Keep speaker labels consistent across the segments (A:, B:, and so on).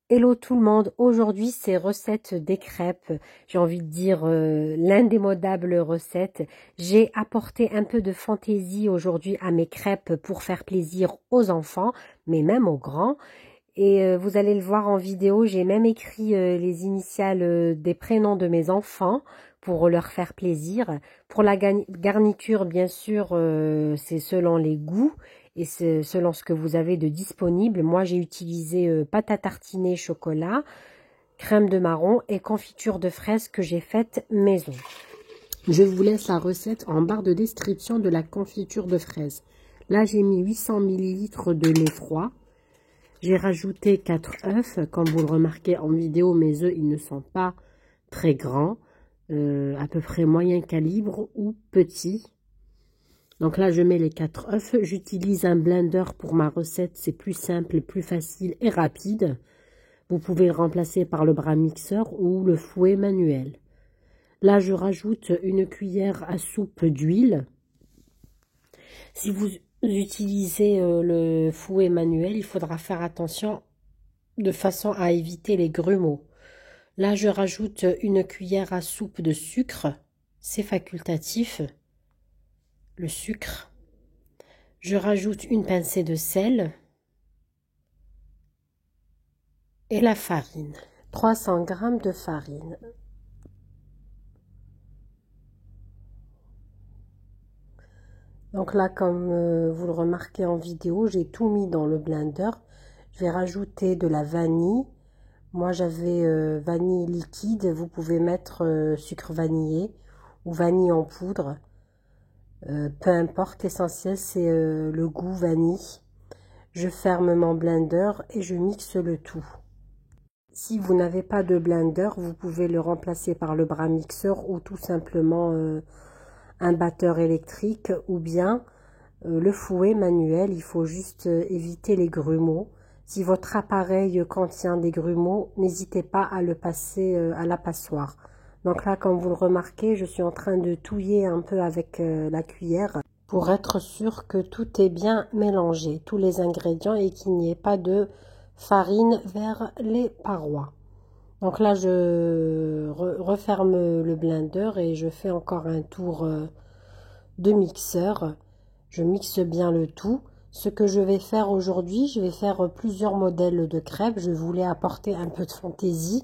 A: Hello tout le monde, aujourd'hui c'est recette des crêpes, j'ai envie de dire l'indémodable recette. J'ai apporté un peu de fantaisie aujourd'hui à mes crêpes pour faire plaisir aux enfants, mais même aux grands. Et vous allez le voir en vidéo, j'ai même écrit les initiales des prénoms de mes enfants pour leur faire plaisir. Pour la garniture, bien sûr, c'est selon les goûts et c'est selon ce que vous avez de disponible. Moi, j'ai utilisé pâte à tartiner chocolat, crème de marron et confiture de fraises que j'ai faite maison. Je vous laisse la recette en barre de description de la confiture de fraises. Là, j'ai mis 800 ml de lait froid. J'ai rajouté 4 œufs. Comme vous le remarquez en vidéo, mes œufs, ils ne sont pas très grands. À peu près moyen calibre ou petit. Donc là, je mets les 4 œufs. J'utilise un blender pour ma recette. C'est plus simple, plus facile et rapide. Vous pouvez le remplacer par le bras mixeur ou le fouet manuel. Là, je rajoute une cuillère à soupe d'huile. Si vous utilisez le fouet manuel, il faudra faire attention de façon à éviter les grumeaux. Là, je rajoute une cuillère à soupe de sucre. C'est facultatif, le sucre. Je rajoute une pincée de sel et la farine. 300 g de farine. Donc là, comme vous le remarquez en vidéo, j'ai tout mis dans le blender. Je vais rajouter de la vanille. Moi, j'avais vanille liquide. Vous pouvez mettre sucre vanillé ou vanille en poudre. Peu importe, l'essentiel, c'est le goût vanille. Je ferme mon blender et je mixe le tout. Si vous n'avez pas de blender, vous pouvez le remplacer par le bras mixeur ou tout simplement un batteur électrique ou bien le fouet manuel. Il faut juste éviter les grumeaux. Si votre appareil contient des grumeaux, n'hésitez pas à le passer à la passoire. Donc là, comme vous le remarquez, je suis en train de touiller un peu avec la cuillère pour être sûr que tout est bien mélangé, tous les ingrédients, et qu'il n'y ait pas de farine vers les parois. Donc là, je referme le blender et je fais encore un tour de mixeur. Je mixe bien le tout. Ce que je vais faire aujourd'hui, je vais faire plusieurs modèles de crêpes. Je voulais apporter un peu de fantaisie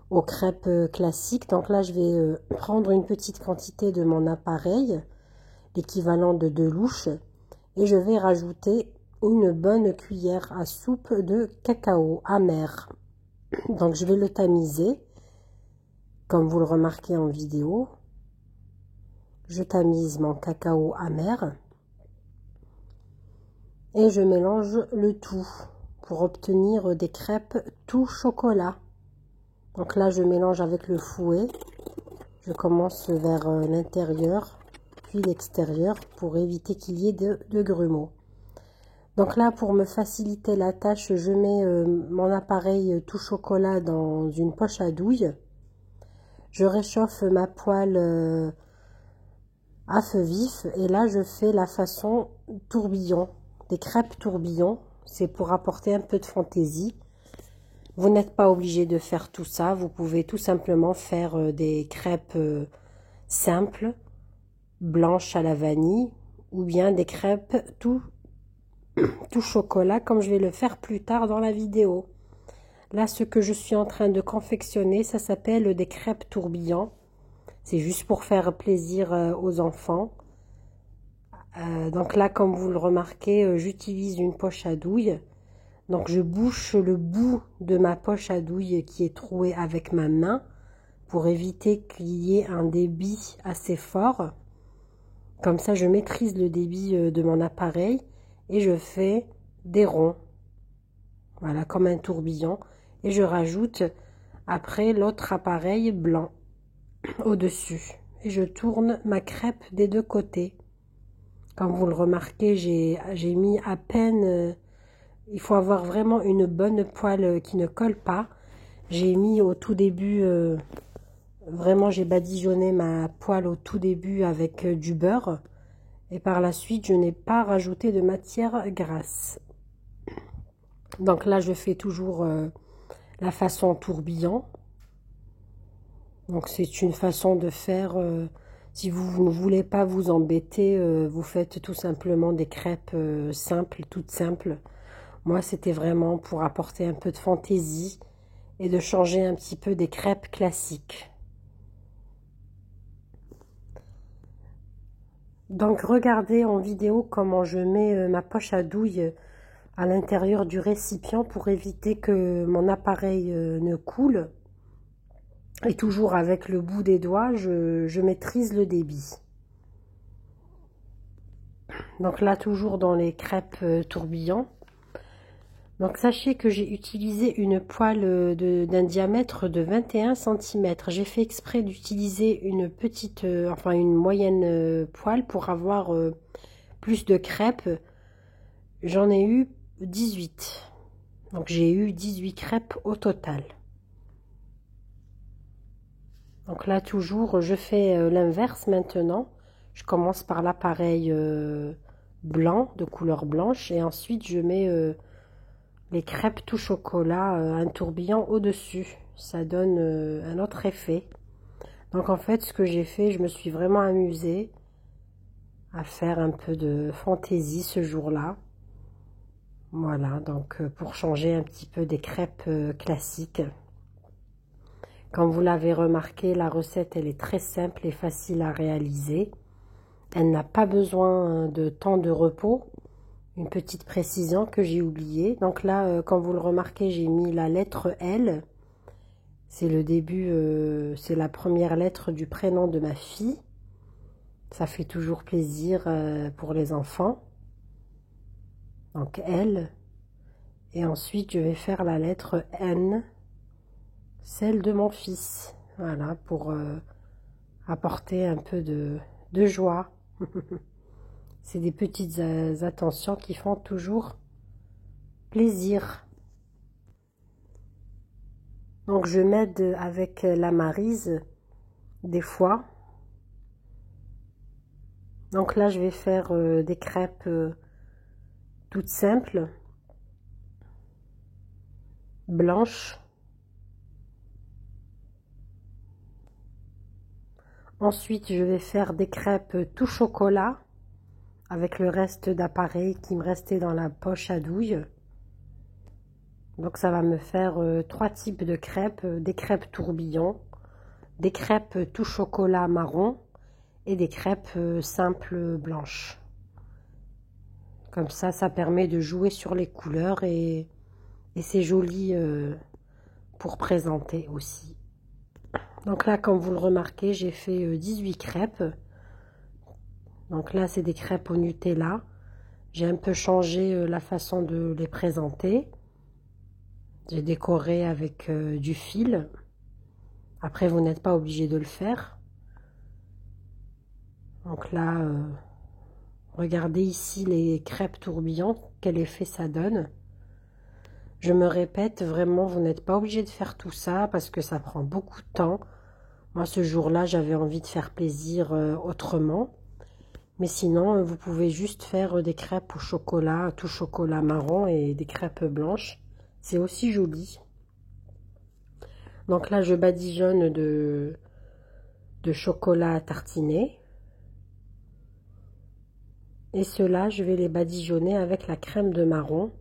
A: aux crêpes classiques. Donc là, je vais prendre une petite quantité de mon appareil, l'équivalent de 2 louches, et je vais rajouter une bonne cuillère à soupe de cacao amer. Donc je vais le tamiser, comme vous le remarquez en vidéo. Je tamise mon cacao amer et je mélange le tout pour obtenir des crêpes tout chocolat. Donc là, je mélange avec le fouet. Je commence vers l'intérieur, puis l'extérieur pour éviter qu'il y ait de grumeaux. Donc là, pour me faciliter la tâche, je mets mon appareil tout chocolat dans une poche à douille. Je réchauffe ma poêle à feu vif et là, je fais la façon tourbillon, des crêpes tourbillon. C'est pour apporter un peu de fantaisie. Vous n'êtes pas obligé de faire tout ça. Vous pouvez tout simplement faire des crêpes simples, blanches à la vanille, ou bien des crêpes tout chocolat, comme je vais le faire plus tard dans la vidéo. Là, ce que je suis en train de confectionner, ça s'appelle des crêpes tourbillons. C'est juste pour faire plaisir aux enfants. Donc là, comme vous le remarquez, j'utilise une poche à douille. Donc je bouche le bout de ma poche à douille qui est trouée avec ma main pour éviter qu'il y ait un débit assez fort. Comme ça, je maîtrise le débit de mon appareil et je fais des ronds. Voilà, comme un tourbillon. Et je rajoute après l'autre appareil blanc au-dessus. Et je tourne ma crêpe des deux côtés. Comme vous le remarquez, j'ai mis à peine... il faut avoir vraiment une bonne poêle qui ne colle pas. J'ai mis au tout début... vraiment, j'ai badigeonné ma poêle au tout début avec du beurre. Et par la suite, je n'ai pas rajouté de matière grasse. Donc là, je fais toujours la façon tourbillon. Donc c'est une façon de faire, si vous ne voulez pas vous embêter, vous faites tout simplement des crêpes simples, toutes simples. Moi c'était vraiment pour apporter un peu de fantaisie et de changer un petit peu des crêpes classiques. Donc regardez en vidéo comment je mets ma poche à douille à l'intérieur du récipient pour éviter que mon appareil ne coule. Et toujours avec le bout des doigts, je maîtrise le débit. Donc là, toujours dans les crêpes tourbillons. Donc sachez que j'ai utilisé une poêle d'un diamètre de 21 cm. J'ai fait exprès d'utiliser une petite, enfin une moyenne poêle pour avoir plus de crêpes. J'en ai eu 18. Donc j'ai eu 18 crêpes au total. Donc là toujours je fais l'inverse maintenant. Je commence par l'appareil blanc de couleur blanche et ensuite je mets les crêpes tout chocolat, un tourbillon au-dessus. Ça donne un autre effet. Donc en fait ce que j'ai fait, je me suis vraiment amusée à faire un peu de fantaisie ce jour-là. Voilà, donc pour changer un petit peu des crêpes classiques. Comme vous l'avez remarqué, la recette elle est très simple et facile à réaliser. Elle n'a pas besoin de temps de repos. Une petite précision que j'ai oubliée. Donc là, comme vous le remarquez, j'ai mis la lettre L. C'est le début, c'est la première lettre du prénom de ma fille. Ça fait toujours plaisir pour les enfants. Donc L. Et ensuite, je vais faire la lettre N, celle de mon fils. Voilà, pour apporter un peu de joie. C'est des petites attentions qui font toujours plaisir. Donc je m'aide avec la Maryse des fois. Donc là je vais faire des crêpes toutes simples, blanches. Ensuite je vais faire des crêpes tout chocolat avec le reste d'appareil qui me restait dans la poche à douille. Donc ça va me faire 3 types de crêpes, des crêpes tourbillons, des crêpes tout chocolat marron et des crêpes simples blanches. Comme ça permet de jouer sur les couleurs et c'est joli pour présenter aussi. Donc là, comme vous le remarquez, j'ai fait 18 crêpes. Donc là, c'est des crêpes au Nutella. J'ai un peu changé la façon de les présenter. J'ai décoré avec du fil. Après, vous n'êtes pas obligé de le faire. Donc là, regardez ici les crêpes tourbillons, quel effet ça donne. Je me répète, vraiment, vous n'êtes pas obligé de faire tout ça parce que ça prend beaucoup de temps. Moi, ce jour-là, j'avais envie de faire plaisir autrement. Mais sinon, vous pouvez juste faire des crêpes au chocolat, tout chocolat marron et des crêpes blanches. C'est aussi joli. Donc là, je badigeonne de chocolat tartiné. Et ceux-là, je vais les badigeonner avec la crème de marron.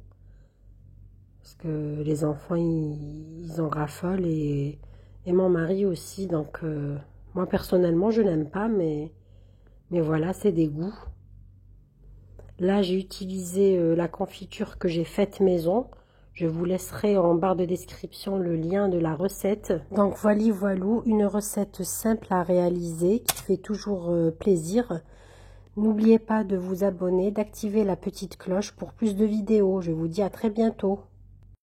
A: Parce que les enfants, ils en raffolent et mon mari aussi. Donc, moi, personnellement, je n'aime pas, mais voilà, c'est des goûts. Là, j'ai utilisé la confiture que j'ai faite maison. Je vous laisserai en barre de description le lien de la recette. Donc, voilà, une recette simple à réaliser qui fait toujours plaisir. N'oubliez pas de vous abonner, d'activer la petite cloche pour plus de vidéos. Je vous dis à très bientôt.